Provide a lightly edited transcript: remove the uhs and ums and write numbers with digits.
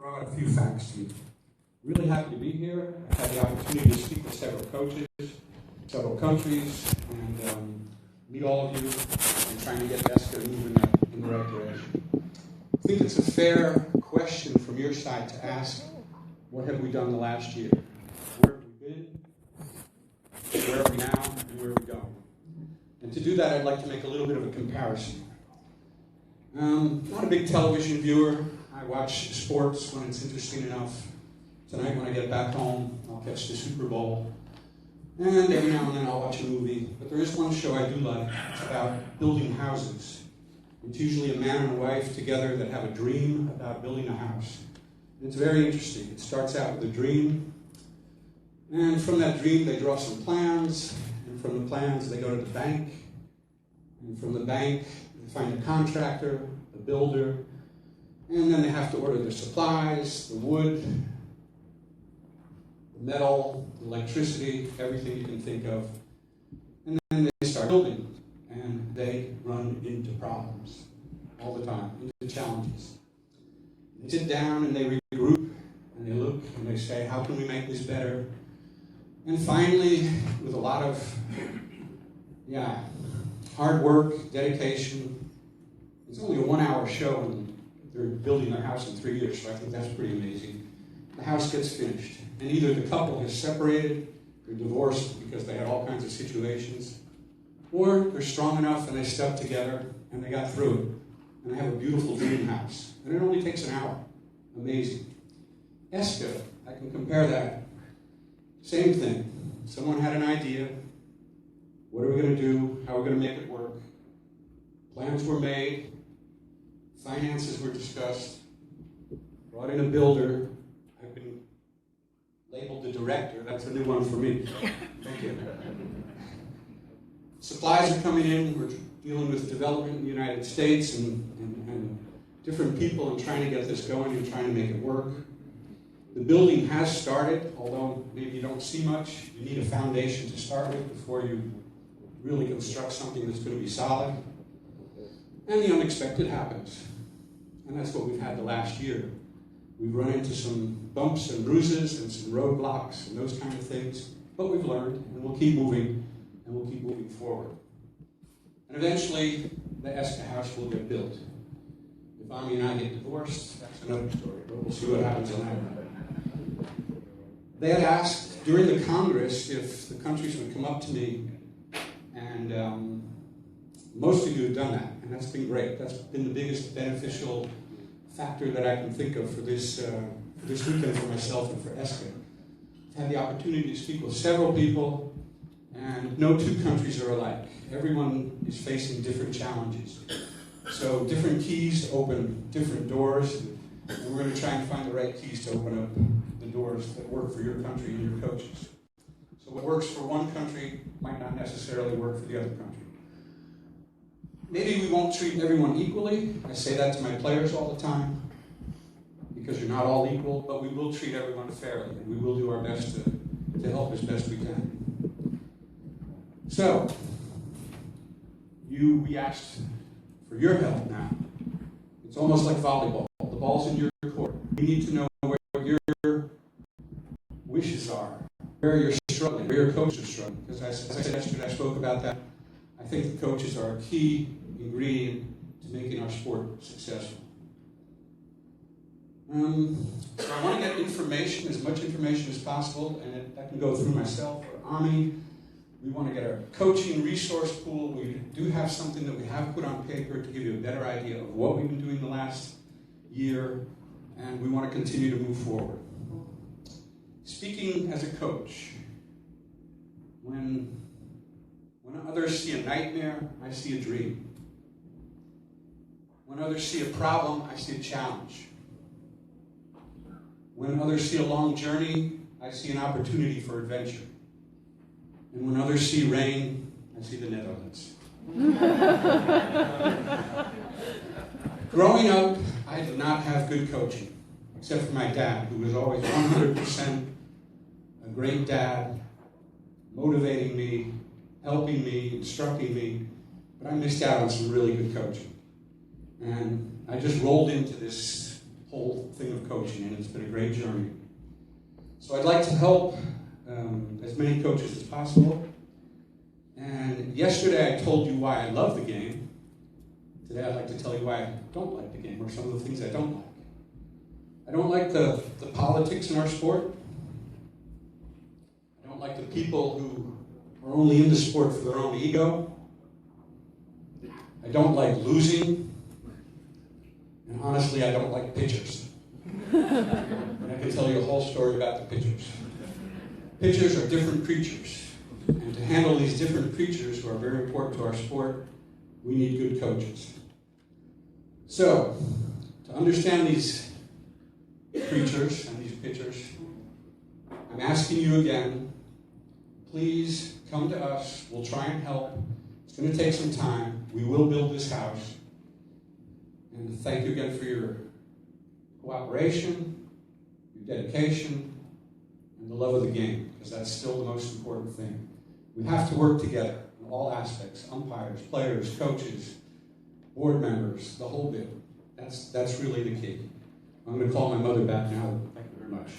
throw out a few facts to you. Really happy to be here. I've had the opportunity to speak with several coaches, several countries, and meet all of you and trying to get ESCA moving in the right direction. I think it's a fair question from your side to ask, what have we done the last year? Where have we been? Where are we now? And where are we going? And to do that, I'd like to make a little bit of a comparison. Not a big television viewer. I watch sports when it's interesting enough. Tonight when I get back home, I'll catch the Super Bowl. And every now and then I'll watch a movie. But there is one show I do like. It's about building houses. It's usually a man and a wife together that have a dream about building a house. And it's very interesting. It starts out with a dream. And from that dream they draw some plans. And from the plans they go to the bank. And from the bank they find a contractor, a builder. And then they have to order the supplies, the wood, the metal, the electricity, everything you can think of. And then they start building. And they run into problems all the time, into challenges. They sit down and they regroup and they look and they say, how can we make this better? And finally, with a lot of hard work, dedication, it's only a 1-hour show and they're building their house in 3 years, so I think that's pretty amazing. The house gets finished, and either the couple has separated, they're divorced because they had all kinds of situations, or they're strong enough and they stuck together and they got through it, and they have a beautiful dream house. And it only takes an hour. Amazing. ESCA, I can compare that. Same thing. Someone had an idea. What are we going to do? How are we going to make it work? Plans were made. Finances were discussed. Brought in a builder. I've been labeled the director. That's a new one for me. Thank you. Supplies are coming in. We're dealing with development in the United States and different people and trying to get this going and trying to make it work. The building has started, although maybe you don't see much. You need a foundation to start with before you really construct something that's going to be solid. And the unexpected happens. And that's what we've had the last year. We've run into some bumps and bruises and some roadblocks and those kind of things. But we've learned, and we'll keep moving, and we'll keep moving forward. And eventually, the ESCA house will get built. If Ami and I get divorced, that's another story, but we'll see what happens on that. They had asked during the Congress if the countries would come up to me, and most of you have done that, and that's been great. That's been the biggest beneficial factor that I can think of for this weekend for myself and for ESCA. I've had the opportunity to speak with several people, and no two countries are alike. Everyone is facing different challenges. So different keys open different doors, and we're going to try and find the right keys to open up the doors that work for your country and your coaches. So what works for one country might not necessarily work for the other country. Maybe we won't treat everyone equally. I say that to my players all the time, because you're not all equal, but we will treat everyone fairly, and we will do our best to help as best we can. So, we asked for your help now. It's almost like volleyball. The ball's in your court. We need to know where your wishes are, where you're struggling, where your coaches are struggling. Because as I said yesterday, I spoke about that. I think the coaches are a key ingredient to making our sport successful. So I want to get information, as much information as possible, and that can go through myself or Ami. We want to get our coaching resource pool. We do have something that we have put on paper to give you a better idea of what we've been doing the last year, and we want to continue to move forward. Speaking as a coach, when others see a nightmare, I see a dream. When others see a problem, I see a challenge. When others see a long journey, I see an opportunity for adventure. And when others see rain, I see the Netherlands. Growing up, I did not have good coaching, except for my dad, who was always 100% a great dad, motivating me, helping me, instructing me, but I missed out on some really good coaching. And I just rolled into this whole thing of coaching, and it's been a great journey. So I'd like to help as many coaches as possible. And yesterday I told you why I love the game. Today I'd like to tell you why I don't like the game, or some of the things I don't like. I don't like the politics in our sport. I don't like the people who are only in the sport for their own ego. I don't like losing. And honestly, I don't like pitchers. And I can tell you a whole story about the pitchers. Pitchers are different creatures. And to handle these different creatures who are very important to our sport, we need good coaches. So, to understand these creatures and these pitchers, I'm asking you again, please come to us. We'll try and help. It's going to take some time. We will build this house. And thank you again for your cooperation, your dedication, and the love of the game, because that's still the most important thing. We have to work together in all aspects: umpires, players, coaches, board members, the whole bit. That's really the key. I'm going to call my mother back now. Thank you very much.